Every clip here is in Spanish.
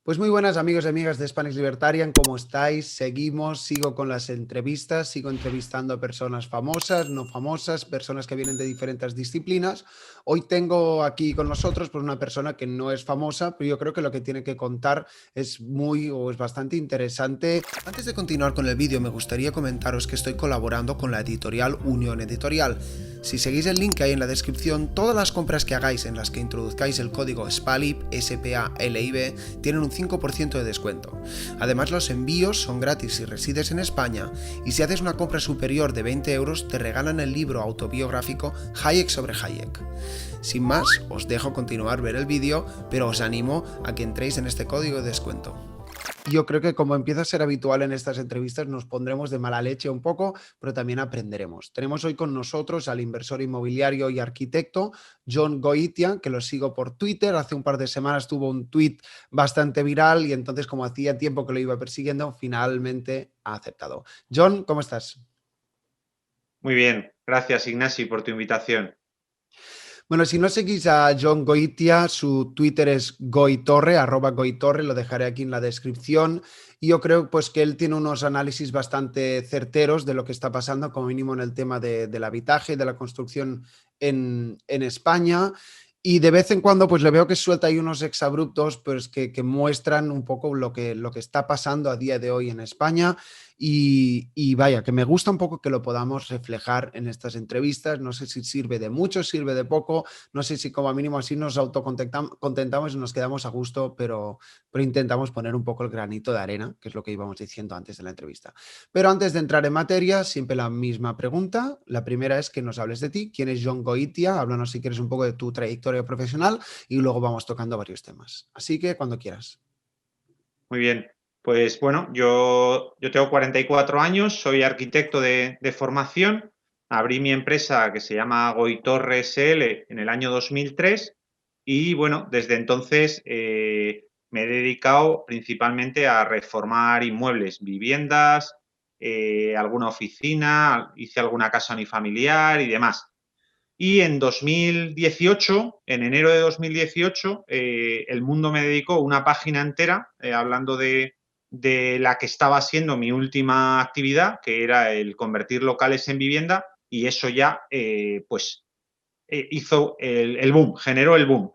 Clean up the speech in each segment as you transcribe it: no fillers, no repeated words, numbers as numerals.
Pues muy buenas amigos y amigas de Spanish Libertarian, ¿cómo estáis? Sigo con las entrevistas, sigo entrevistando a personas famosas, no famosas, personas que vienen de diferentes disciplinas. Hoy tengo aquí con nosotros pues, una persona que no es famosa, pero yo creo que lo que tiene que contar es bastante interesante. Antes de continuar con el vídeo, me gustaría comentaros que estoy colaborando con la editorial Unión Editorial. Si seguís el link que hay en la descripción, todas las compras que hagáis en las que introduzcáis el código SPALIB, SPALIB, tienen un 5% de descuento. Además, los envíos son gratis si resides en España y si haces una compra superior de 20 euros te regalan el libro autobiográfico Hayek sobre Hayek. Sin más, os dejo continuar ver el vídeo, pero os animo a que entréis en este código de descuento. Yo creo que como empieza a ser habitual en estas entrevistas, nos pondremos de mala leche un poco, pero también aprenderemos. Tenemos hoy con nosotros al inversor inmobiliario y arquitecto John Goitia, que lo sigo por Twitter. Hace un par de semanas tuvo un tweet bastante viral y entonces, como hacía tiempo que lo iba persiguiendo, finalmente ha aceptado. John, ¿cómo estás? Muy bien, gracias Ignasi por tu invitación. Bueno, si no seguís a John Goitia, su Twitter es goitorre, @goitorre, lo dejaré aquí en la descripción. Y yo creo pues que él tiene unos análisis bastante certeros de lo que está pasando, como mínimo en el tema del habitaje y de la construcción en España. Y de vez en cuando pues le veo que suelta ahí unos exabruptos pues que muestran un poco lo que está pasando a día de hoy en España. Y vaya, que me gusta un poco que lo podamos reflejar en estas entrevistas. No sé si sirve de mucho, sirve de poco. No sé si como mínimo así nos autocontentamos y nos quedamos a gusto, pero intentamos poner un poco el granito de arena, que es lo que íbamos diciendo antes de la entrevista. Pero antes de entrar en materia, siempre la misma pregunta. La primera es que nos hables de ti. ¿Quién es John Goitia? Háblanos si quieres un poco de tu trayectoria profesional y luego vamos tocando varios temas. Así que cuando quieras. Muy bien, pues bueno, yo tengo 44 años, soy arquitecto de formación, abrí mi empresa que se llama Goitorre SL en el año 2003 y bueno, desde entonces me he dedicado principalmente a reformar inmuebles, viviendas, alguna oficina, hice alguna casa unifamiliar y demás. Y en 2018, en enero de 2018, El Mundo me dedicó una página entera hablando de la que estaba siendo mi última actividad, que era el convertir locales en vivienda, y eso ya, hizo el boom, generó el boom.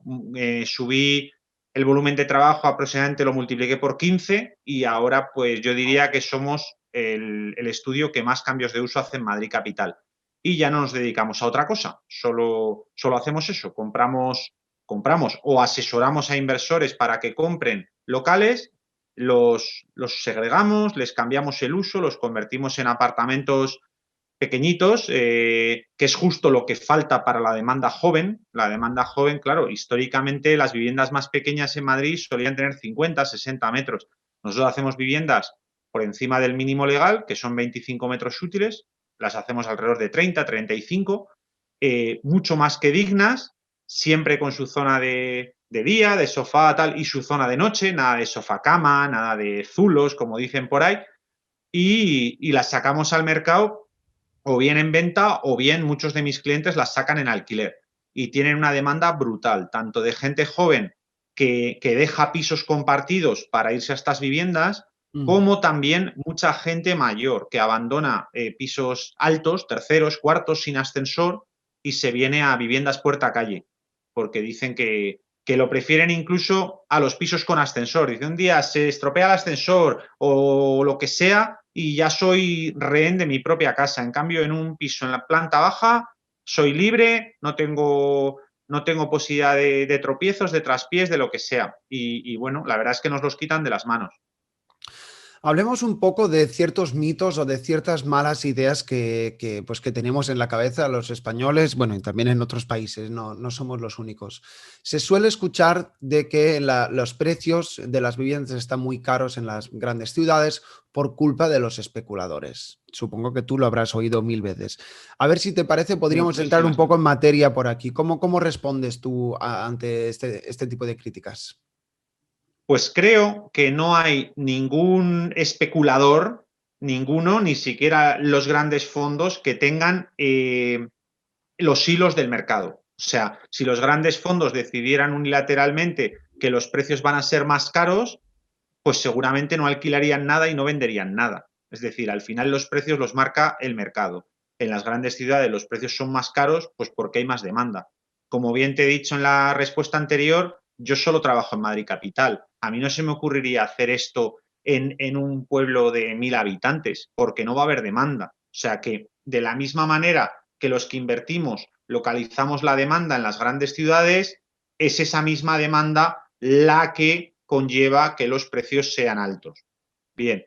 Subí el volumen de trabajo, aproximadamente lo multipliqué por 15 y ahora pues yo diría que somos el estudio que más cambios de uso hace en Madrid Capital. Y ya no nos dedicamos a otra cosa, solo hacemos eso, compramos o asesoramos a inversores para que compren locales, los segregamos, les cambiamos el uso, los convertimos en apartamentos pequeñitos, que es justo lo que falta para la demanda joven. La demanda joven, claro, históricamente las viviendas más pequeñas en Madrid solían tener 50, 60 metros. Nosotros hacemos viviendas por encima del mínimo legal, que son 25 metros útiles, las hacemos alrededor de 30, 35, mucho más que dignas, siempre con su zona de día, de sofá, tal, y su zona de noche, nada de sofá cama, nada de zulos, como dicen por ahí, y las sacamos al mercado o bien en venta o bien muchos de mis clientes las sacan en alquiler y tienen una demanda brutal, tanto de gente joven que deja pisos compartidos para irse a estas viviendas, Mm. como también mucha gente mayor que abandona pisos altos, terceros, cuartos, sin ascensor y se viene a viviendas puerta calle, porque dicen que lo prefieren incluso a los pisos con ascensor. Dice, un día se estropea el ascensor o lo que sea y ya soy rehén de mi propia casa. En cambio, en un piso en la planta baja soy libre, no tengo posibilidad de tropiezos, de traspiés, de lo que sea. Y bueno, la verdad es que nos los quitan de las manos. Hablemos un poco de ciertos mitos o de ciertas malas ideas que tenemos en la cabeza los españoles, bueno, y también en otros países, no somos los únicos. Se suele escuchar de que los precios de las viviendas están muy caros en las grandes ciudades por culpa de los especuladores. Supongo que tú lo habrás oído mil veces. A ver si te parece, podríamos entrar un Muchísimas. poco en materia por aquí. ¿Cómo respondes tú ante este tipo de críticas? Pues creo que no hay ningún especulador, ninguno, ni siquiera los grandes fondos que tengan los hilos del mercado. O sea, si los grandes fondos decidieran unilateralmente que los precios van a ser más caros, pues seguramente no alquilarían nada y no venderían nada. Es decir, al final los precios los marca el mercado. En las grandes ciudades los precios son más caros, pues porque hay más demanda. Como bien te he dicho en la respuesta anterior, yo solo trabajo en Madrid capital. A mí no se me ocurriría hacer esto en un pueblo de 1000 habitantes, porque no va a haber demanda. O sea que, de la misma manera que los que invertimos localizamos la demanda en las grandes ciudades, es esa misma demanda la que conlleva que los precios sean altos. Bien,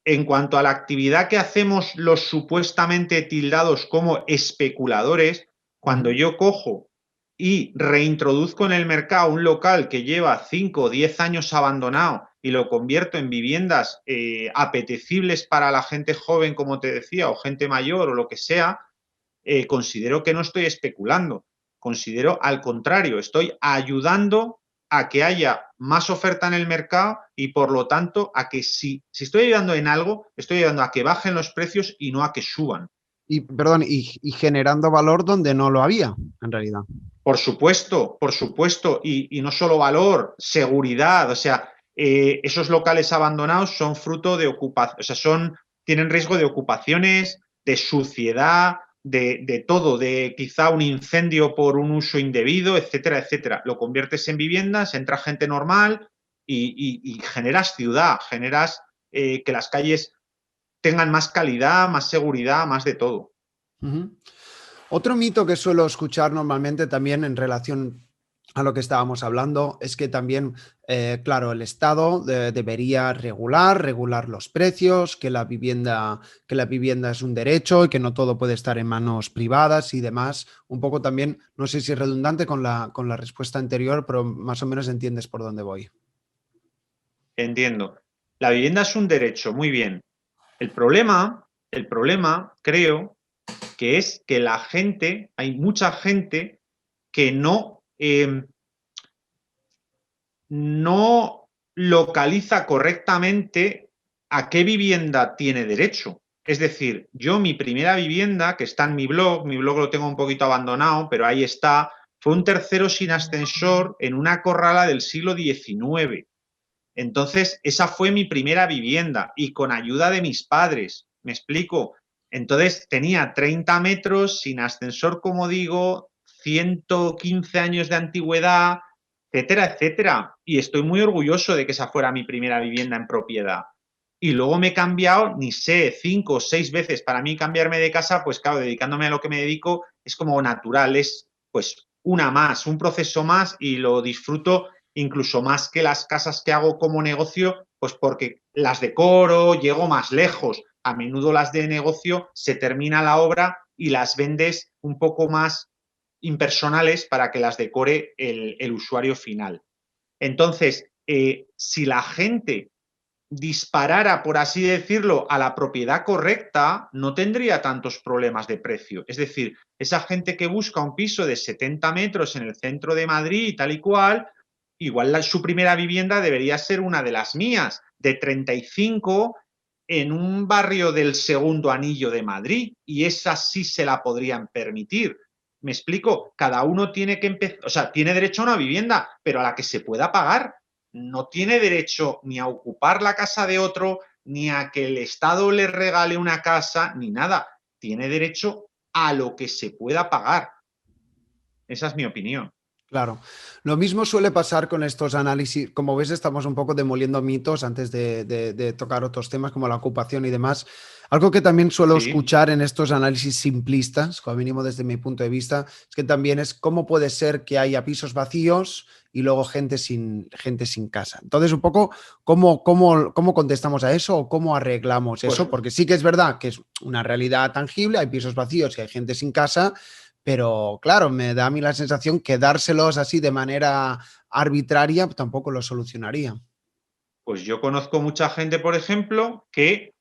en cuanto a la actividad que hacemos los supuestamente tildados como especuladores, cuando yo cojo y reintroduzco en el mercado un local que lleva 5 o 10 años abandonado y lo convierto en viviendas apetecibles para la gente joven, como te decía, o gente mayor o lo que sea, considero que no estoy especulando. Considero al contrario, estoy ayudando a que haya más oferta en el mercado y por lo tanto a que si estoy ayudando en algo, estoy ayudando a que bajen los precios y no a que suban. Y, perdón, y generando valor donde no lo había, en realidad. Por supuesto, y no solo valor, seguridad, o sea, esos locales abandonados son fruto de ocupación, o sea, tienen riesgo de ocupaciones, de suciedad, de todo, de quizá un incendio por un uso indebido, etcétera, etcétera. Lo conviertes en viviendas, entra gente normal y generas ciudad, generas que las calles tengan más calidad, más seguridad, más de todo. Otro mito que suelo escuchar normalmente también en relación a lo que estábamos hablando es que también, claro, el Estado debería regular los precios, que la vivienda es un derecho y que no todo puede estar en manos privadas y demás. Un poco también, no sé si es redundante con la respuesta anterior, pero más o menos entiendes por dónde voy. Entiendo. La vivienda es un derecho, muy bien. El problema, creo, que es que la gente, hay mucha gente que no localiza correctamente a qué vivienda tiene derecho. Es decir, yo mi primera vivienda, que está en mi blog lo tengo un poquito abandonado, pero ahí está, fue un tercero sin ascensor en una corrala del siglo XIX. Entonces, esa fue mi primera vivienda y con ayuda de mis padres, ¿me explico? Entonces, tenía 30 metros, sin ascensor, como digo, 115 años de antigüedad, etcétera, etcétera. Y estoy muy orgulloso de que esa fuera mi primera vivienda en propiedad. Y luego me he cambiado, ni sé, 5 o 6 veces. Para mí cambiarme de casa, pues claro, dedicándome a lo que me dedico, es como natural, es pues una más, un proceso más y lo disfruto incluso más que las casas que hago como negocio, pues porque las decoro, llego más lejos. A menudo las de negocio se termina la obra y las vendes un poco más impersonales para que las decore el usuario final. Entonces, si la gente disparara, por así decirlo, a la propiedad correcta, no tendría tantos problemas de precio. Es decir, esa gente que busca un piso de 70 metros en el centro de Madrid y tal y cual, igual su primera vivienda debería ser una de las mías, de 35 en un barrio del segundo anillo de Madrid, y esa sí se la podrían permitir. Me explico, cada uno tiene que empezar, o sea, tiene derecho a una vivienda, pero a la que se pueda pagar. No tiene derecho ni a ocupar la casa de otro, ni a que el Estado le regale una casa, ni nada. Tiene derecho a lo que se pueda pagar. Esa es mi opinión. Claro. Lo mismo suele pasar con estos análisis. Como ves, estamos un poco demoliendo mitos antes de tocar otros temas como la ocupación y demás. Algo que también suelo Sí, escuchar en estos análisis simplistas, como mínimo desde mi punto de vista, es que también es cómo puede ser que haya pisos vacíos y luego gente sin casa. Entonces, un poco, ¿cómo contestamos a eso o cómo arreglamos pues eso? Porque sí que es verdad que es una realidad tangible, hay pisos vacíos y hay gente sin casa, pero claro, me da a mí la sensación que dárselos así de manera arbitraria tampoco lo solucionaría. Pues yo conozco mucha gente, por ejemplo, que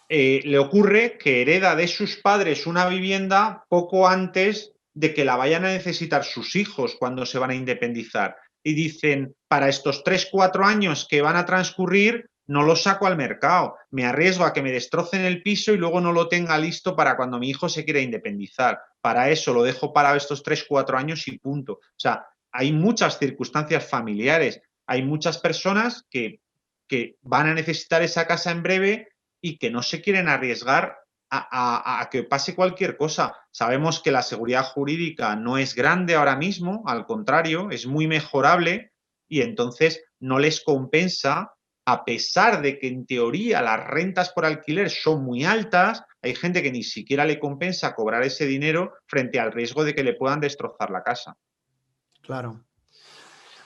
le ocurre que hereda de sus padres una vivienda poco antes de que la vayan a necesitar sus hijos cuando se van a independizar. Y dicen, para estos 3 4 años que van a transcurrir, no lo saco al mercado. Me arriesgo a que me destrocen el piso y luego no lo tenga listo para cuando mi hijo se quiera independizar. Para eso lo dejo para estos 3 4 años y punto. O sea, hay muchas circunstancias familiares. Hay muchas personas que que van a necesitar esa casa en breve y que no se quieren arriesgar a que pase cualquier cosa. Sabemos que la seguridad jurídica no es grande ahora mismo, al contrario, es muy mejorable y entonces no les compensa, a pesar de que en teoría las rentas por alquiler son muy altas, hay gente que ni siquiera le compensa cobrar ese dinero frente al riesgo de que le puedan destrozar la casa. Claro.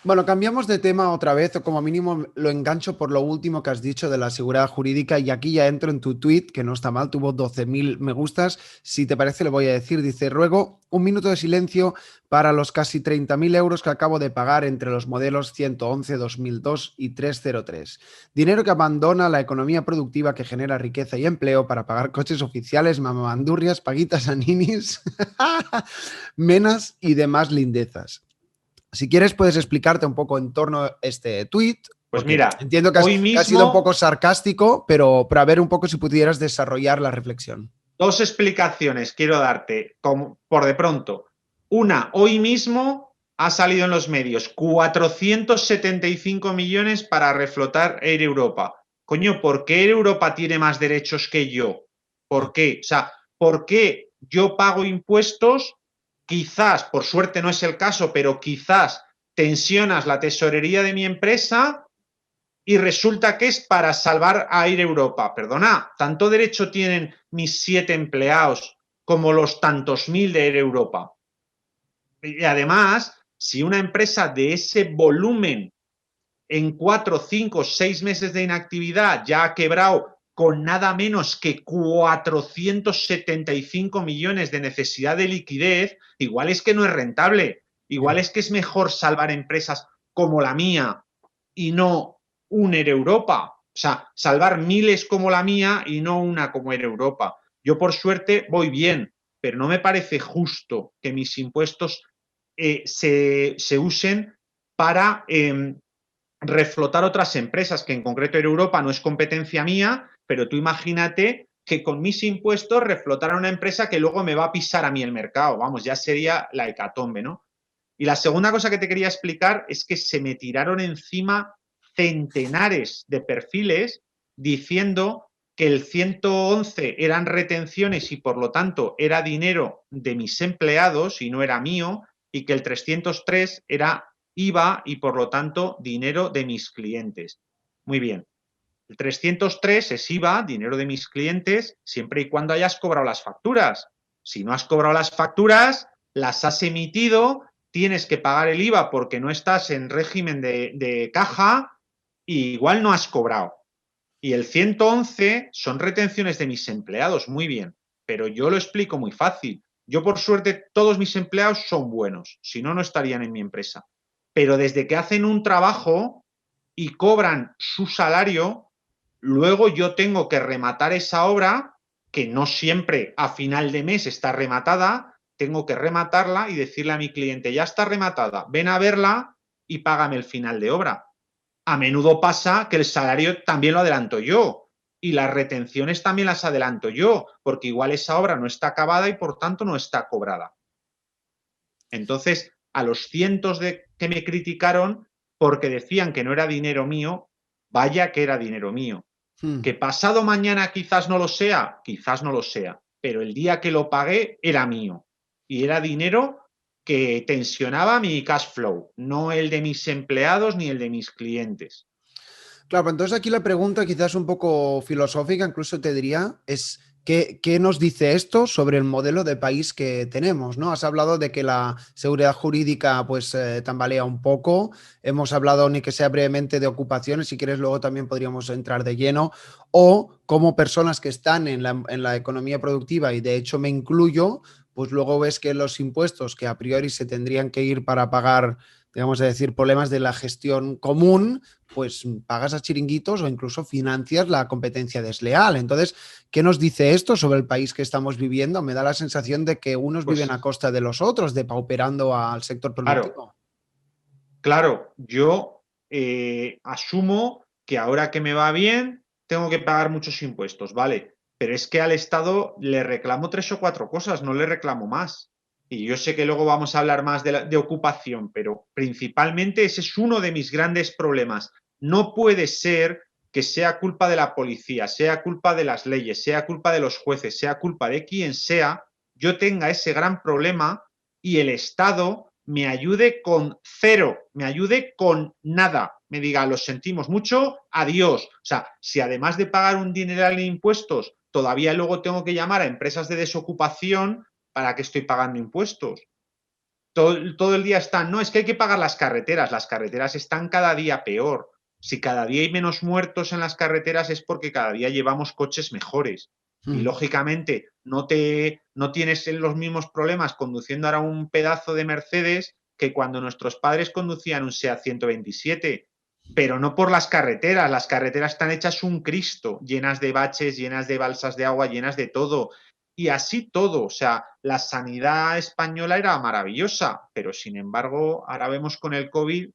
Bueno, cambiamos de tema otra vez, o como mínimo lo engancho por lo último que has dicho de la seguridad jurídica, y aquí ya entro en tu tweet, que no está mal, tuvo 12.000 me gustas. Si te parece, le voy a decir, dice, ruego un minuto de silencio para los casi 30.000 euros que acabo de pagar entre los modelos 111, 2002 y 303. Dinero que abandona la economía productiva que genera riqueza y empleo para pagar coches oficiales, mamandurrias, paguitas a ninis, menas y demás lindezas. Si quieres, puedes explicarte un poco en torno a este tweet, Pues porque mira, entiendo que hoy has sido un mismo poco sarcástico, pero para ver un poco si pudieras desarrollar la reflexión. dos explicaciones quiero darte, como, por de pronto. Una, hoy mismo ha salido en los medios 475 millones para reflotar Air Europa. Coño, ¿por qué Air Europa tiene más derechos que yo? ¿Por qué? O sea, ¿por qué yo pago impuestos? Quizás, por suerte no es el caso, pero quizás tensionas la tesorería de mi empresa y resulta que es para salvar a Air Europa. Perdona, ¿tanto derecho tienen mis 7 empleados como los tantos mil de Air Europa? Y además, si una empresa de ese volumen en 4, 5, 6 meses de inactividad ya ha quebrado con nada menos que 475 millones de necesidad de liquidez, igual es que no es rentable, igual es que es mejor salvar empresas como la mía y no un Air Europa. O sea, salvar miles como la mía y no una como Air Europa. Yo, por suerte, voy bien, pero no me parece justo que mis impuestos se usen para reflotar otras empresas, que en concreto Air Europa no es competencia mía, pero tú imagínate que con mis impuestos reflotar a una empresa que luego me va a pisar a mí el mercado. Vamos, ya sería la hecatombe, ¿no? Y la segunda cosa que te quería explicar es que se me tiraron encima centenares de perfiles diciendo que el 111 eran retenciones y por lo tanto era dinero de mis empleados y no era mío, y que el 303 era IVA y por lo tanto dinero de mis clientes. Muy bien. El 303 es IVA, dinero de mis clientes, siempre y cuando hayas cobrado las facturas. Si no has cobrado las facturas, las has emitido, tienes que pagar el IVA porque no estás en régimen de caja y igual no has cobrado. Y el 111 son retenciones de mis empleados, muy bien, pero yo lo explico muy fácil. Yo, por suerte, todos mis empleados son buenos, si no, no estarían en mi empresa. Pero desde que hacen un trabajo y cobran su salario, luego yo tengo que rematar esa obra, que no siempre a final de mes está rematada, tengo que rematarla y decirle a mi cliente, ya está rematada, ven a verla y págame el final de obra. A menudo pasa que el salario también lo adelanto yo y las retenciones también las adelanto yo, porque igual esa obra no está acabada y por tanto no está cobrada. Entonces, a los cientos de que me criticaron porque decían que no era dinero mío, vaya que era dinero mío. Que pasado mañana quizás no lo sea, pero el día que lo pagué era mío y era dinero que tensionaba mi cash flow, no el de mis empleados ni el de mis clientes. Claro, entonces aquí la pregunta quizás un poco filosófica, incluso te diría, es ¿qué nos dice esto sobre el modelo de país que tenemos? ¿No? Has hablado de que la seguridad jurídica pues tambalea un poco, hemos hablado ni que sea brevemente de ocupaciones, si quieres luego también podríamos entrar de lleno, o como personas que están en la economía productiva, y de hecho me incluyo, pues luego ves que los impuestos que a priori se tendrían que ir para pagar, digamos, decir, problemas de la gestión común, pues pagas a chiringuitos o incluso financias la competencia desleal. Entonces, ¿qué nos dice esto sobre el país que estamos viviendo? Me da la sensación de que unos viven Pues a costa de los otros, depauperando al sector claro, productivo. claro, yo asumo que ahora que me va bien, tengo que pagar muchos impuestos, ¿vale? Pero es que al Estado le reclamo 3 o 4 cosas, no le reclamo más. Y yo sé que luego vamos a hablar más de ocupación, pero principalmente ese es uno de mis grandes problemas. No puede ser que sea culpa de la policía, sea culpa de las leyes, sea culpa de los jueces, sea culpa de quien sea, yo tenga ese gran problema y el Estado me ayude con cero, me ayude con nada, me diga, lo sentimos mucho, adiós. O sea, si además de pagar un dineral en impuestos, todavía luego tengo que llamar a empresas de desocupación, ¿para qué estoy pagando impuestos? Todo el día están, no, es que hay que pagar las carreteras están cada día peor. Si cada día hay menos muertos en las carreteras es porque cada día llevamos coches mejores. Y Mm. lógicamente no tienes los mismos problemas conduciendo ahora un pedazo de Mercedes que cuando nuestros padres conducían un SEAT 127, pero no por las carreteras están hechas un Cristo, llenas de baches, llenas de balsas de agua, llenas de todo. Y así todo, o sea, la sanidad española era maravillosa, pero sin embargo, ahora vemos con el COVID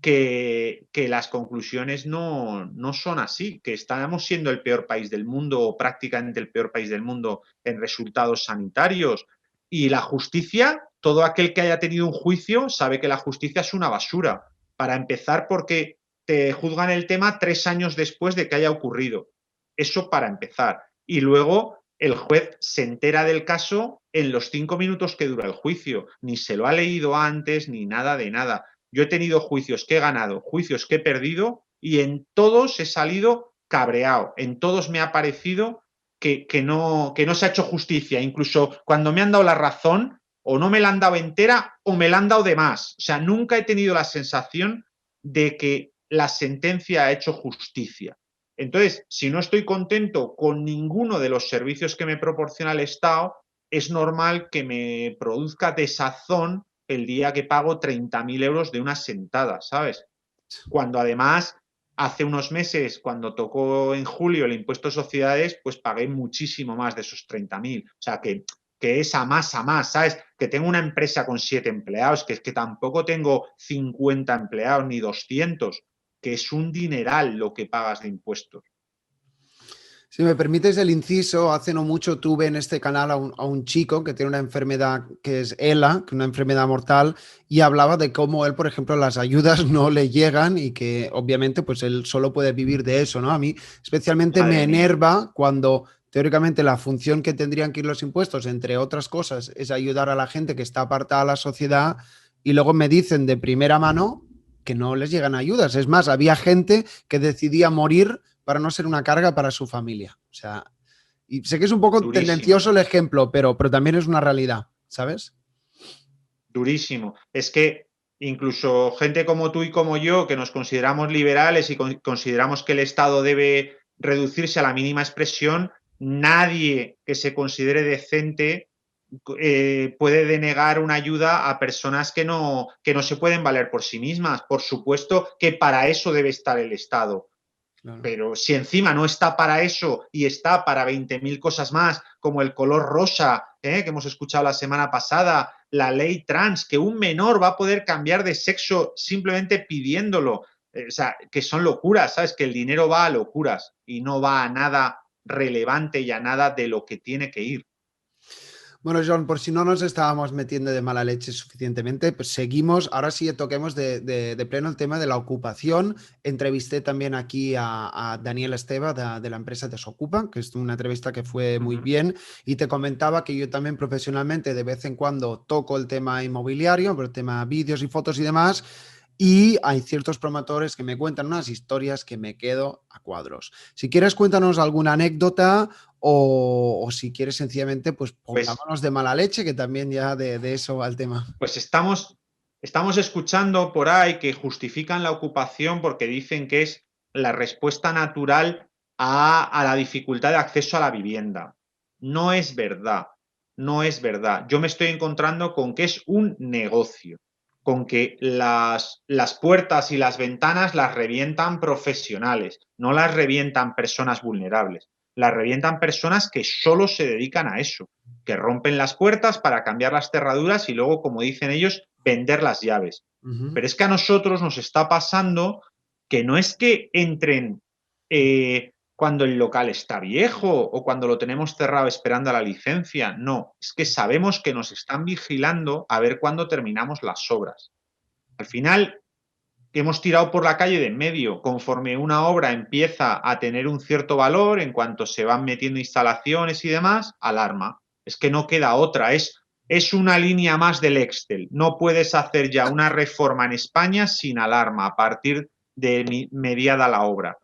que las conclusiones no son así, que estamos siendo el peor país del mundo o prácticamente el peor país del mundo en resultados sanitarios. Y la justicia, todo aquel que haya tenido un juicio sabe que la justicia es una basura. Para empezar, porque te juzgan el tema 3 años después de que haya ocurrido. Eso para empezar. Y luego el juez se entera del caso en los 5 minutos que dura el juicio. Ni se lo ha leído antes, ni nada de nada. Yo he tenido juicios que he ganado, juicios que he perdido y en todos he salido cabreado. En todos me ha parecido que no se ha hecho justicia. Incluso cuando me han dado la razón, o no me la han dado entera o me la han dado de más. O sea, nunca he tenido la sensación de que la sentencia ha hecho justicia. Entonces, si no estoy contento con ninguno de los servicios que me proporciona el Estado, es normal que me produzca desazón el día que pago 30.000 euros de una sentada, ¿sabes? Cuando además hace unos meses, cuando tocó en julio el impuesto de sociedades, pues pagué muchísimo más de esos 30.000. O sea, que es a más, ¿sabes? Que tengo una empresa con 7 empleados, que es que tampoco tengo 50 empleados ni 200, que es un dineral lo que pagas de impuestos. Si me permites el inciso, hace no mucho tuve en este canal a un chico que tiene una enfermedad que es ELA, que es una enfermedad mortal, y hablaba de cómo él, por ejemplo, las ayudas no le llegan y que obviamente pues él solo puede vivir de eso, ¿no? A mí especialmente me Madre mía. enerva cuando teóricamente la función que tendrían que ir los impuestos, entre otras cosas, es ayudar a la gente que está apartada de la sociedad y luego me dicen de primera mano que no les llegan ayudas. Es más, había gente que decidía morir para no ser una carga para su familia. O sea, y sé que es un poco Durísimo. tendencioso el ejemplo, pero también es una realidad, ¿sabes? Durísimo. Es que incluso gente como tú y como yo, que nos consideramos liberales y consideramos que el Estado debe reducirse a la mínima expresión, nadie que se considere decente puede denegar una ayuda a personas que no se pueden valer por sí mismas. Por supuesto que para eso debe estar el Estado. Claro. Pero si encima no está para eso y está para 20.000 cosas más, como el color rosa, que hemos escuchado la semana pasada, la ley trans, que un menor va a poder cambiar de sexo simplemente pidiéndolo. O sea, que son locuras, ¿sabes? Que el dinero va a locuras y no va a nada relevante y a nada de lo que tiene que ir. Bueno, John, por si no nos estábamos metiendo de mala leche suficientemente, pues seguimos. Ahora sí toquemos de pleno el tema de la ocupación. Entrevisté también aquí a Daniel Esteva de la empresa Desocupa, que es una entrevista que fue muy bien. Y te comentaba que yo también profesionalmente de vez en cuando toco el tema inmobiliario, el tema vídeos y fotos y demás. Y hay ciertos promotores que me cuentan unas historias que me quedo a cuadros. Si quieres, cuéntanos alguna anécdota o si quieres sencillamente, pues Pues pongámonos de mala leche, que también ya de eso va el tema. Pues estamos escuchando por ahí que justifican la ocupación porque dicen que es la respuesta natural a la dificultad de acceso a la vivienda. No es verdad, no es verdad. Yo me estoy encontrando con que es un negocio, con que las puertas y las ventanas las revientan profesionales, no las revientan personas vulnerables, las revientan personas que solo se dedican a eso, que rompen las puertas para cambiar las cerraduras y luego, como dicen ellos, vender las llaves. Ujú. Pero es que a nosotros nos está pasando que no es que entren cuando el local está viejo o cuando lo tenemos cerrado esperando a la licencia. No, es que sabemos que nos están vigilando a ver cuándo terminamos las obras. Al final, que hemos tirado por la calle de en medio. Conforme una obra empieza a tener un cierto valor, en cuanto se van metiendo instalaciones y demás, alarma. Es que no queda otra, es una línea más del Excel. No puedes hacer ya una reforma en España sin alarma a partir de mediada la obra.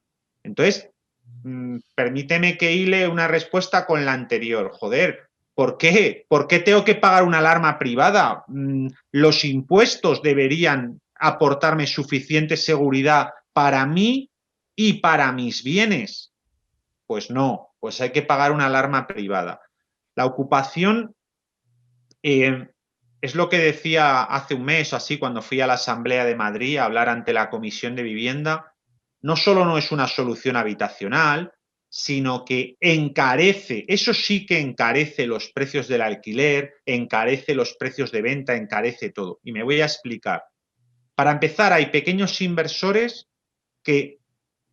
Entonces, permíteme que hile una respuesta con la anterior. Joder, ¿por qué? ¿Por qué tengo que pagar una alarma privada? Los impuestos deberían aportarme suficiente seguridad para mí y para mis bienes. Pues no, pues hay que pagar una alarma privada. La ocupación es lo que decía hace un mes o así cuando fui a la Asamblea de Madrid a hablar ante la Comisión de Vivienda. No solo no es una solución habitacional, sino que encarece, eso sí que encarece los precios del alquiler, encarece los precios de venta, encarece todo. Y me voy a explicar. Para empezar, hay pequeños inversores que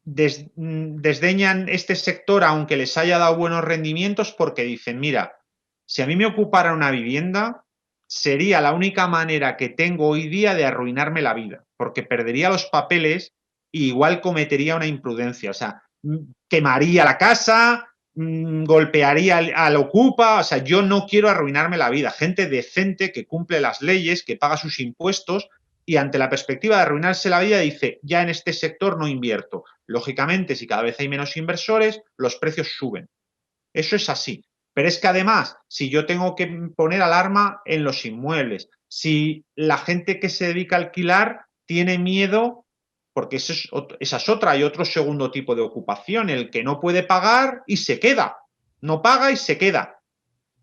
desdeñan este sector aunque les haya dado buenos rendimientos porque dicen, mira, si a mí me ocupara una vivienda, sería la única manera que tengo hoy día de arruinarme la vida, porque perdería los papeles y igual cometería una imprudencia, o sea, quemaría la casa, golpearía al ocupa, o sea, yo no quiero arruinarme la vida. Gente decente que cumple las leyes, que paga sus impuestos y ante la perspectiva de arruinarse la vida dice, ya en este sector no invierto. Lógicamente, si cada vez hay menos inversores, los precios suben. Eso es así. Pero es que además, si yo tengo que poner alarma en los inmuebles, si la gente que se dedica a alquilar tiene miedo, porque esa es otra y otro segundo tipo de ocupación, el que no puede pagar y se queda. No paga y se queda.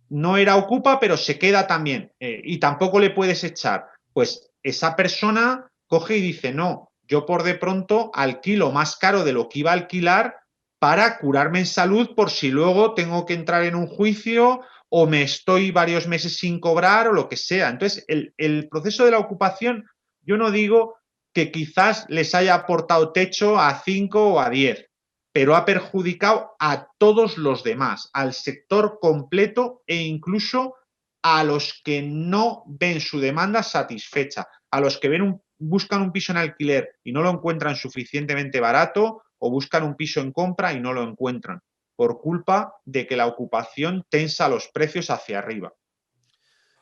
No era ocupa, pero se queda también. Y tampoco le puedes echar. Pues esa persona coge y dice, no, yo por de pronto alquilo más caro de lo que iba a alquilar para curarme en salud por si luego tengo que entrar en un juicio o me estoy varios meses sin cobrar o lo que sea. Entonces, el proceso de la ocupación, yo no digo que quizás les haya aportado techo a 5 o a 10, pero ha perjudicado a todos los demás, al sector completo e incluso a los que no ven su demanda satisfecha, a los que buscan un piso en alquiler y no lo encuentran suficientemente barato o buscan un piso en compra y no lo encuentran, por culpa de que la ocupación tensa los precios hacia arriba.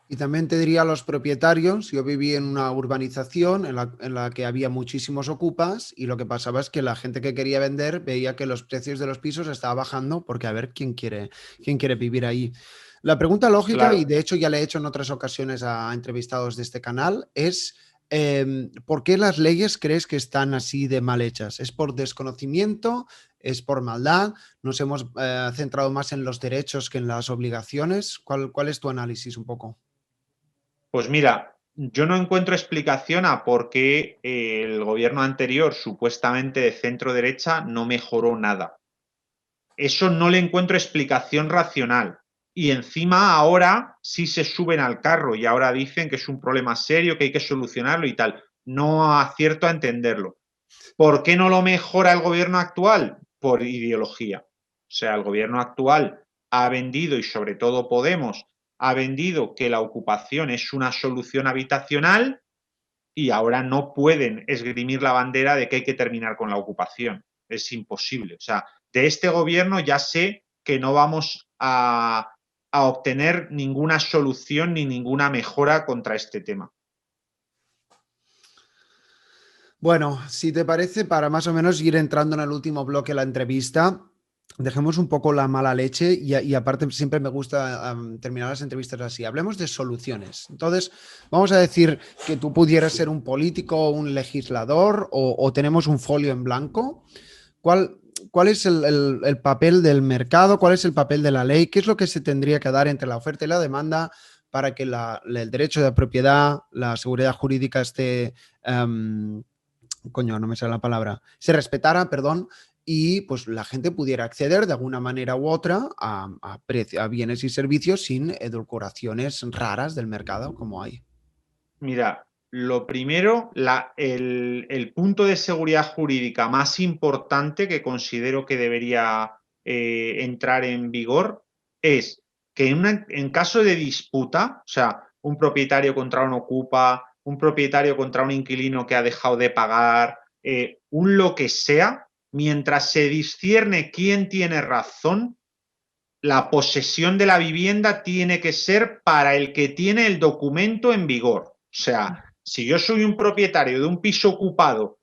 Y también te diría a los propietarios, yo viví en una urbanización en la que había muchísimos ocupas y lo que pasaba es que la gente que quería vender veía que los precios de los pisos estaban bajando porque a ver quién quiere vivir ahí. La pregunta lógica, y Claro. de hecho ya le he hecho en otras ocasiones a entrevistados de este canal, es ¿por qué las leyes crees que están así de mal hechas? ¿Es por desconocimiento? ¿Es por maldad? ¿Nos hemos centrado más en los derechos que en las obligaciones? ¿Cuál es tu análisis un poco? Pues mira, yo no encuentro explicación a por qué el gobierno anterior, supuestamente de centro derecha, no mejoró nada. Eso no le encuentro explicación racional. Y encima ahora sí se suben al carro y ahora dicen que es un problema serio, que hay que solucionarlo y tal. No acierto a entenderlo. ¿Por qué no lo mejora el gobierno actual? Por ideología. O sea, el gobierno actual ha vendido, y sobre todo Podemos, ha vendido que la ocupación es una solución habitacional y ahora no pueden esgrimir la bandera de que hay que terminar con la ocupación. Es imposible. O sea, de este gobierno ya sé que no vamos a obtener ninguna solución ni ninguna mejora contra este tema. Bueno, si te parece, para más o menos ir entrando en el último bloque de la entrevista, dejemos un poco la mala leche y aparte siempre me gusta terminar las entrevistas así. Hablemos de soluciones. Entonces, vamos a decir que tú pudieras ser un político, un legislador o tenemos un folio en blanco. ¿Cuál es el papel del mercado? ¿Cuál es el papel de la ley? ¿Qué es lo que se tendría que dar entre la oferta y la demanda para que el derecho de propiedad, la seguridad jurídica esté... coño, no me sale la palabra, se respetara, perdón, y pues la gente pudiera acceder de alguna manera u otra a bienes y servicios sin edulcoraciones raras del mercado como hay. Mira, lo primero, el punto de seguridad jurídica más importante que considero que debería entrar en vigor es que en caso de disputa, o sea, un propietario contra un ocupa, un propietario contra un inquilino que ha dejado de pagar, un lo que sea, mientras se discierne quién tiene razón, la posesión de la vivienda tiene que ser para el que tiene el documento en vigor. O sea, si yo soy un propietario de un piso ocupado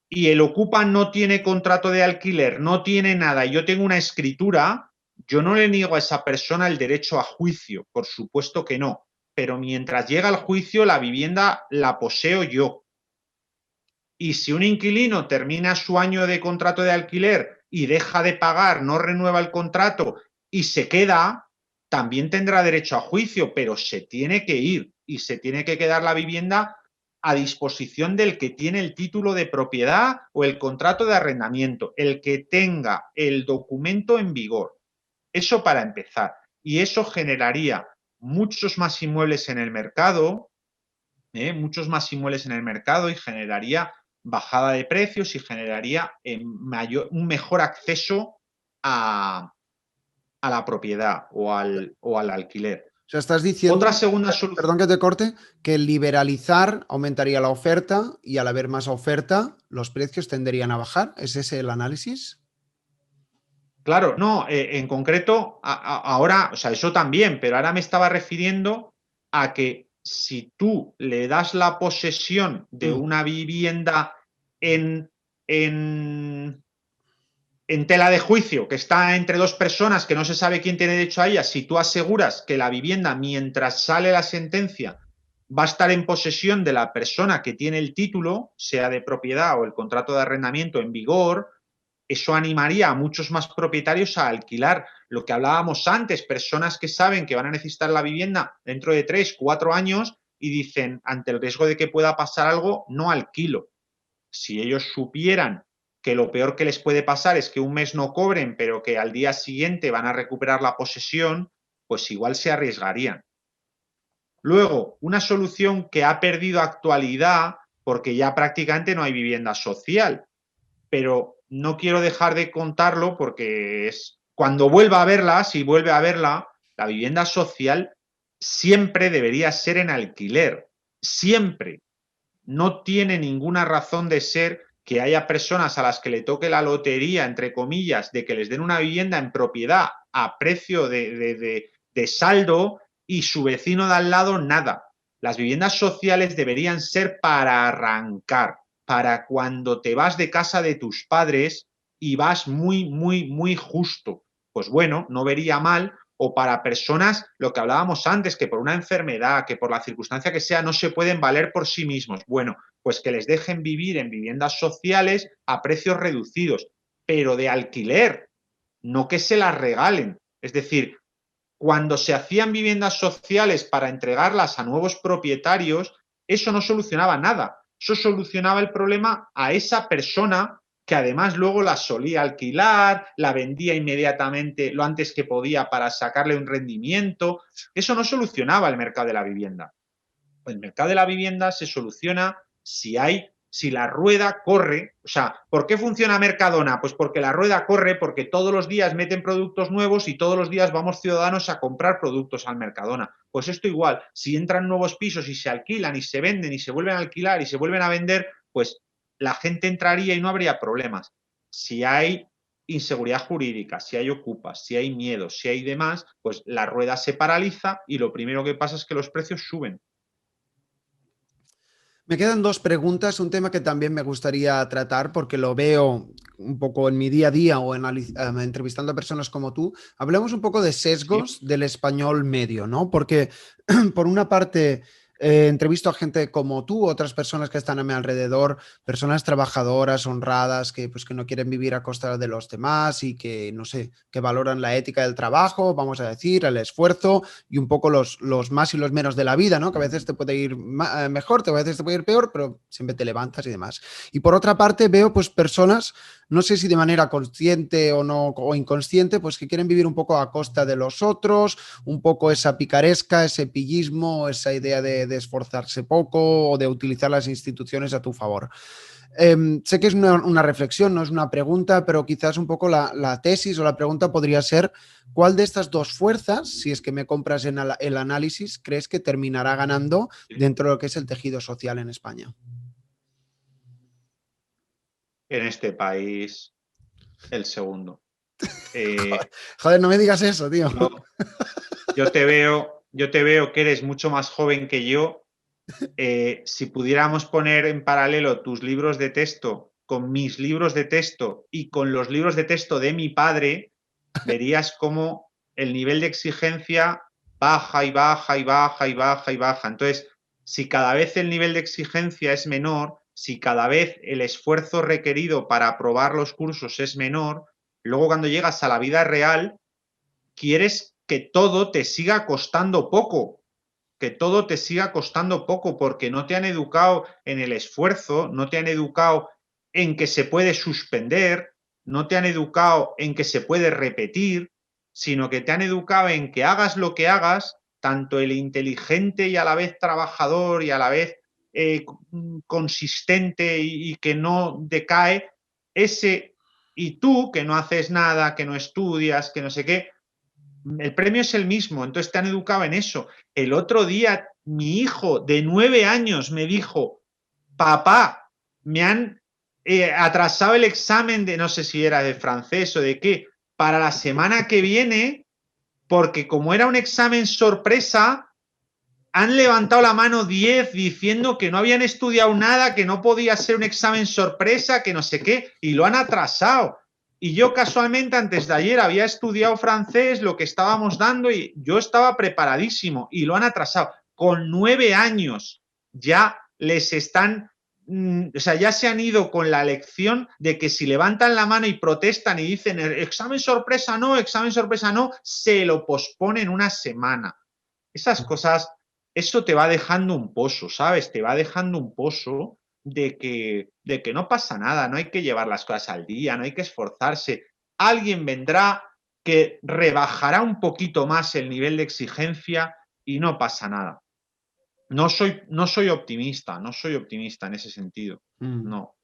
y el ocupa no tiene contrato de alquiler, no tiene nada, y yo tengo una escritura, yo no le niego a esa persona el derecho a juicio, por supuesto que no. Pero mientras llega el juicio, la vivienda la poseo yo. Y si un inquilino termina su año de contrato de alquiler y deja de pagar, no renueva el contrato y se queda, también tendrá derecho a juicio, pero se tiene que ir y se tiene que quedar la vivienda a disposición del que tiene el título de propiedad o el contrato de arrendamiento, el que tenga el documento en vigor. Eso para empezar. Y eso generaría muchos más inmuebles en el mercado, muchos más inmuebles en el mercado, y generaría bajada de precios y generaría un mejor acceso a la propiedad o al alquiler. O sea, estás diciendo, otra segunda solución, perdón que te corte, que liberalizar aumentaría la oferta y al haber más oferta, los precios tenderían a bajar. ¿Es ese el análisis? Claro, no, en concreto, ahora, o sea, eso también, pero ahora me estaba refiriendo a que si tú le das la posesión de una vivienda en, en, en tela de juicio, que está entre dos personas que no se sabe quién tiene derecho a ella, si tú aseguras que la vivienda, mientras sale la sentencia, va a estar en posesión de la persona que tiene el título, sea de propiedad o el contrato de arrendamiento en vigor, eso animaría a muchos más propietarios a alquilar. Lo que hablábamos antes, personas que saben que van a necesitar la vivienda dentro de 3, 4 años y dicen, ante el riesgo de que pueda pasar algo, no alquilo. Si ellos supieran que lo peor que les puede pasar es que un mes no cobren, pero que al día siguiente van a recuperar la posesión, pues igual se arriesgarían. Luego, una solución que ha perdido actualidad porque ya prácticamente no hay vivienda social, pero no quiero dejar de contarlo porque es cuando vuelva a verla, si vuelve a verla, la vivienda social siempre debería ser en alquiler, siempre. No tiene ninguna razón de ser que haya personas a las que le toque la lotería, entre comillas, de que les den una vivienda en propiedad a precio de saldo y su vecino de al lado nada. Las viviendas sociales deberían ser para arrancar, para cuando te vas de casa de tus padres y vas muy, muy, muy justo. Pues bueno, no vería mal, o para personas, lo que hablábamos antes, que por una enfermedad, que por la circunstancia que sea, no se pueden valer por sí mismos. Bueno, pues que les dejen vivir en viviendas sociales a precios reducidos, pero de alquiler, no que se las regalen. Es decir, cuando se hacían viviendas sociales para entregarlas a nuevos propietarios, eso no solucionaba nada. Eso solucionaba el problema a esa persona que además luego la solía alquilar, la vendía inmediatamente lo antes que podía para sacarle un rendimiento. Eso no solucionaba el mercado de la vivienda. El mercado de la vivienda se soluciona si la rueda corre. O sea, ¿por qué funciona Mercadona? Pues porque la rueda corre, porque todos los días meten productos nuevos y todos los días vamos ciudadanos a comprar productos al Mercadona. Pues esto igual, si entran nuevos pisos y se alquilan y se venden y se vuelven a alquilar y se vuelven a vender, pues la gente entraría y no habría problemas. Si hay inseguridad jurídica, si hay ocupas, si hay miedo, si hay demás, pues la rueda se paraliza y lo primero que pasa es que los precios suben. Me quedan dos preguntas, un tema que también me gustaría tratar porque lo veo un poco en mi día a día o entrevistando a personas como tú. Hablemos un poco de sesgos Sí. del español medio, ¿no? Porque por una parte entrevisto a gente como tú, otras personas que están a mi alrededor, personas trabajadoras, honradas, que pues que no quieren vivir a costa de los demás y que, no sé, que valoran la ética del trabajo, vamos a decir, el esfuerzo y un poco los más y los menos de la vida, ¿no? Que a veces te puede ir mejor, a veces te puede ir peor, pero siempre te levantas y demás. Y por otra parte veo pues personas, no sé si de manera consciente o no, o inconsciente, pues que quieren vivir un poco a costa de los otros, un poco esa picaresca, ese pillismo, esa idea de de esforzarse poco o de utilizar las instituciones a tu favor. Sé que es una reflexión, no es una pregunta, pero quizás un poco la tesis o la pregunta podría ser: ¿cuál de estas dos fuerzas, si es que me compras en el análisis, crees que terminará ganando dentro de lo que es el tejido social en España? En este país, el segundo. Eh, Joder, no me digas eso, tío. yo, yo te veo que eres mucho más joven que yo. Si pudiéramos poner en paralelo tus libros de texto con mis libros de texto y con los libros de texto de mi padre, verías cómo el nivel de exigencia baja y baja y baja y baja y baja. Entonces, si cada vez el nivel de exigencia es menor, si cada vez el esfuerzo requerido para aprobar los cursos es menor, luego cuando llegas a la vida real, quieres que todo te siga costando poco, que todo te siga costando poco, porque no te han educado en el esfuerzo, no te han educado en que se puede suspender, no te han educado en que se puede repetir, sino que te han educado en que hagas lo que hagas, tanto el inteligente y a la vez trabajador y a la vez consistente y que no decae, ese y tú que no haces nada, que no estudias, que no sé qué, el premio es el mismo, entonces te han educado en eso. El otro día mi hijo de 9 años me dijo: papá, me han atrasado el examen de, no sé si era de francés o de qué, para la semana que viene, porque como era un examen sorpresa, han levantado la mano 10 diciendo que no habían estudiado nada, que no podía ser un examen sorpresa, que no sé qué, y lo han atrasado. Y yo casualmente antes de ayer había estudiado francés, lo que estábamos dando, y yo estaba preparadísimo y lo han atrasado. Con 9 años ya les están, o sea, ya se han ido con la lección de que si levantan la mano y protestan y dicen examen sorpresa no, se lo posponen una semana. Esas cosas, eso te va dejando un pozo, ¿sabes? Te va dejando un pozo de que no pasa nada, no hay que llevar las cosas al día, no hay que esforzarse. Alguien vendrá que rebajará un poquito más el nivel de exigencia y no pasa nada. No soy optimista, no soy optimista en ese sentido. No.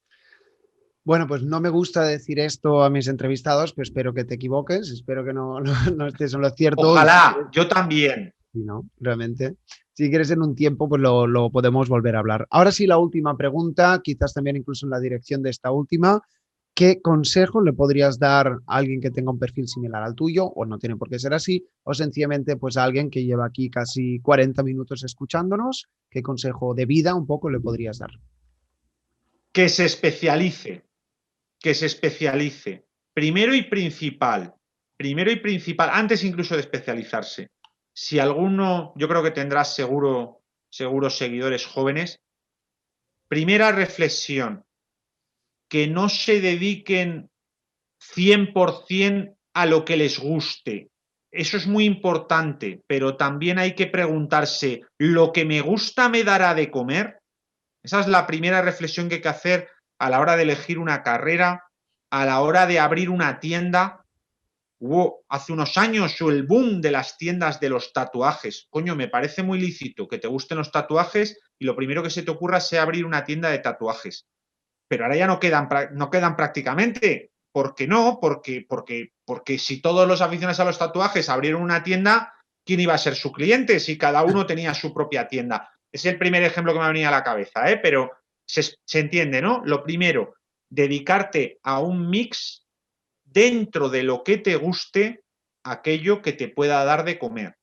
Bueno, pues no me gusta decir esto a mis entrevistados, pero espero que te equivoques, espero que no estés en lo cierto. Y si Ojalá, quieres, yo también. si no, realmente. Si quieres en un tiempo, pues lo podemos volver a hablar. Ahora sí, la última pregunta, quizás también incluso en la dirección de esta última. ¿Qué consejo le podrías dar a alguien que tenga un perfil similar al tuyo, o no tiene por qué ser así, o sencillamente pues a alguien que lleva aquí casi 40 minutos escuchándonos? ¿Qué consejo de vida un poco le podrías dar? Que se especialice, que se especialice. Primero y principal, antes incluso de especializarse. Si alguno, yo creo que tendrás seguros seguidores jóvenes. Primera reflexión, que no se dediquen 100% a lo que les guste. Eso es muy importante, pero también hay que preguntarse, ¿lo que me gusta me dará de comer? Esa es la primera reflexión que hay que hacer a la hora de elegir una carrera, a la hora de abrir una tienda. Hubo hace unos años el boom de las tiendas de los tatuajes. Coño, me parece muy lícito que te gusten los tatuajes y lo primero que se te ocurra sea abrir una tienda de tatuajes. Pero ahora ya no quedan prácticamente. ¿Por qué no? Porque si todos los aficionados a los tatuajes abrieron una tienda, ¿quién iba a ser su cliente? Si cada uno tenía su propia tienda. Es el primer ejemplo que me venía a la cabeza, ¿eh? Pero se entiende, ¿no? Lo primero, dedicarte a un mix dentro de lo que te guste, aquello que te pueda dar de comer.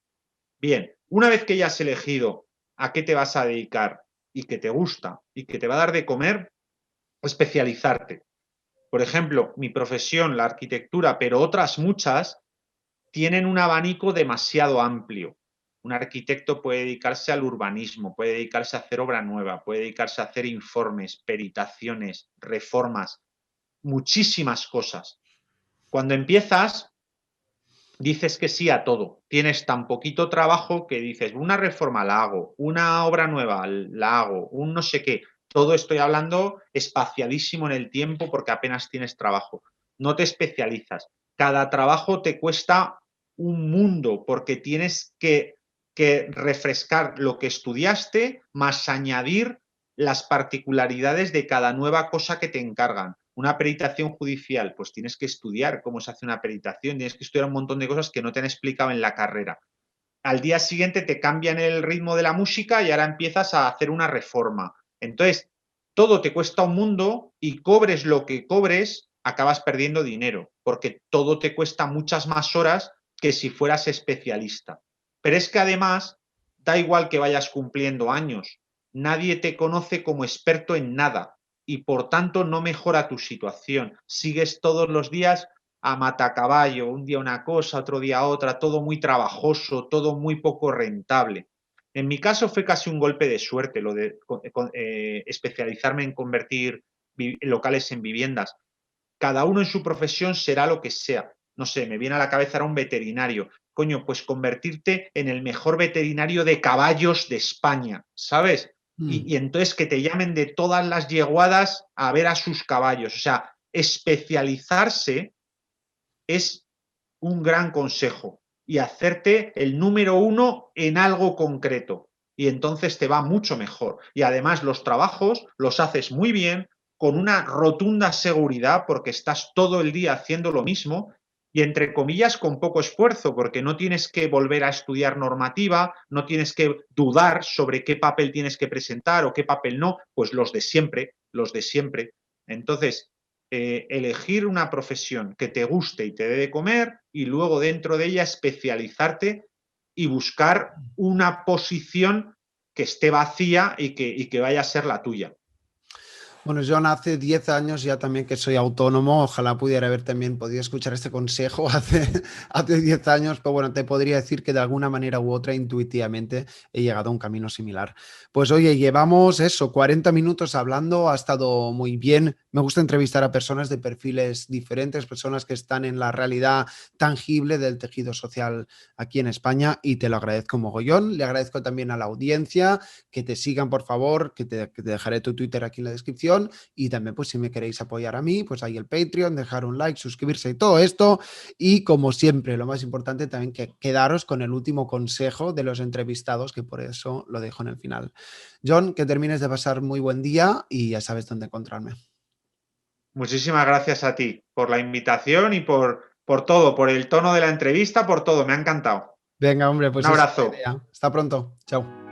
Bien, una vez que ya has elegido a qué te vas a dedicar y que te gusta y que te va a dar de comer, especializarte. Por ejemplo, mi profesión, la arquitectura, pero otras muchas, tienen un abanico demasiado amplio. Un arquitecto puede dedicarse al urbanismo, puede dedicarse a hacer obra nueva, puede dedicarse a hacer informes, peritaciones, reformas, muchísimas cosas. Cuando empiezas, dices que sí a todo. Tienes tan poquito trabajo que dices, una reforma la hago, una obra nueva la hago, un no sé qué. Todo estoy hablando espaciadísimo en el tiempo porque apenas tienes trabajo. No te especializas. Cada trabajo te cuesta un mundo porque tienes que que refrescar lo que estudiaste más añadir las particularidades de cada nueva cosa que te encargan. Una peritación judicial, pues tienes que estudiar cómo se hace una peritación, tienes que estudiar un montón de cosas que no te han explicado en la carrera. Al día siguiente te cambian el ritmo de la música y ahora empiezas a hacer una reforma. Entonces, todo te cuesta un mundo y cobres lo que cobres, acabas perdiendo dinero, porque todo te cuesta muchas más horas que si fueras especialista. Pero es que además, da igual que vayas cumpliendo años, nadie te conoce como experto en nada y por tanto no mejora tu situación. Sigues todos los días a matacaballo, un día una cosa, otro día otra, todo muy trabajoso, todo muy poco rentable. En mi caso fue casi un golpe de suerte lo de especializarme en convertir locales en viviendas. Cada uno en su profesión será lo que sea. No sé, me viene a la cabeza ahora un veterinario. Coño, pues convertirte en el mejor veterinario de caballos de España, ¿sabes? Y entonces que te llamen de todas las yeguadas a ver a sus caballos. O sea, especializarse es un gran consejo y hacerte el número uno en algo concreto. Y entonces te va mucho mejor. Y además los trabajos los haces muy bien, con una rotunda seguridad, porque estás todo el día haciendo lo mismo y entre comillas con poco esfuerzo, porque no tienes que volver a estudiar normativa, no tienes que dudar sobre qué papel tienes que presentar o qué papel no, pues los de siempre, los de siempre. Entonces, elegir una profesión que te guste y te dé de comer y luego dentro de ella especializarte y buscar una posición que esté vacía y que vaya a ser la tuya. Bueno, John, hace 10 años ya también que soy autónomo, ojalá pudiera haber también podido escuchar este consejo hace 10 años, pero bueno, te podría decir que de alguna manera u otra intuitivamente he llegado a un camino similar. Pues oye, llevamos eso, 40 minutos hablando, ha estado muy bien. Me gusta entrevistar a personas de perfiles diferentes, personas que están en la realidad tangible del tejido social aquí en España y te lo agradezco mogollón. Le agradezco también a la audiencia que te sigan, por favor, que te dejaré tu Twitter aquí en la descripción y también pues si me queréis apoyar a mí, pues ahí el Patreon, dejar un like, suscribirse y todo esto y como siempre, lo más importante también que quedaros con el último consejo de los entrevistados, que por eso lo dejo en el final. John, que termines de pasar muy buen día y ya sabes dónde encontrarme. Muchísimas gracias a ti por la invitación y por todo, por el tono de la entrevista, por todo. Me ha encantado. Venga, hombre, Un pues esa es la abrazo. idea. Hasta pronto. Chao.